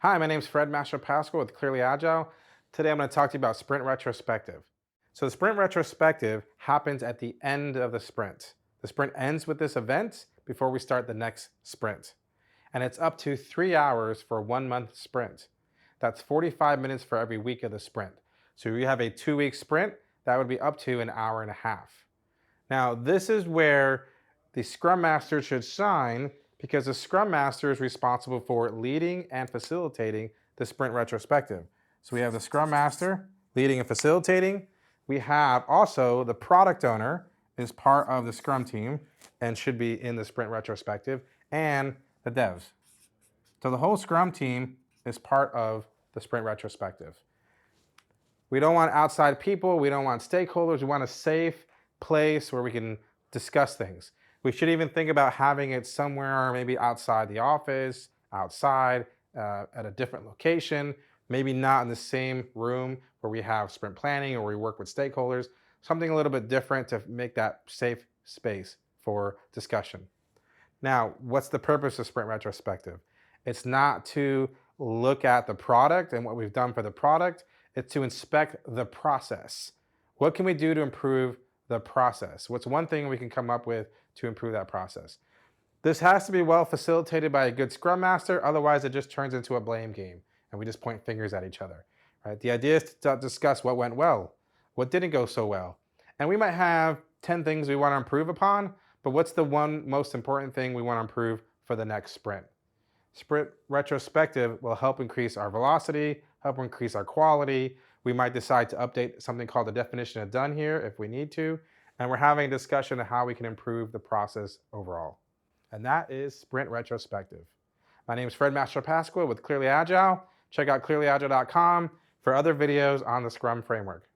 Hi, my name is Fred Mastro-Pascual with Clearly Agile. Today I'm going to talk to you about sprint retrospective. So the sprint retrospective happens at the end of the sprint. The sprint ends with this event before we start the next sprint. And it's up to 3 hours for a 1 month sprint. That's 45 minutes for every week of the sprint. So if you have a 2-week sprint, that would be up to an hour and a half. Now, this is where the Scrum Master should shine because the Scrum Master is responsible for leading and facilitating the sprint retrospective. So we have the Scrum Master leading and facilitating. We have also the product owner is part of the Scrum team and should be in the sprint retrospective, and the devs. So the whole Scrum team is part of the sprint retrospective. We don't want outside people. We don't want stakeholders. We want a safe place where we can discuss things. We should even think about having it somewhere, maybe outside the office, outside, at a different location, maybe not in the same room where we have sprint planning or we work with stakeholders, something a little bit different to make that safe space for discussion. Now, what's the purpose of sprint retrospective? It's not to look at the product and what we've done for the product. It's to inspect the process. What can we do to improve the process? What's one thing we can come up with to improve that process? This has to be well facilitated by a good Scrum Master, otherwise it just turns into a blame game and we just point fingers at each other. Right? The idea is to discuss what went well, what didn't go so well. And we might have 10 things we want to improve upon, but what's the one most important thing we want to improve for the next sprint? Sprint retrospective will help increase our velocity, help increase our quality. We might decide to update something called the definition of done here if we need to. And we're having a discussion of how we can improve the process overall. And that is sprint retrospective. My name is Fred Mastro-Pascual with Clearly Agile. Check out clearlyagile.com for other videos on the Scrum framework.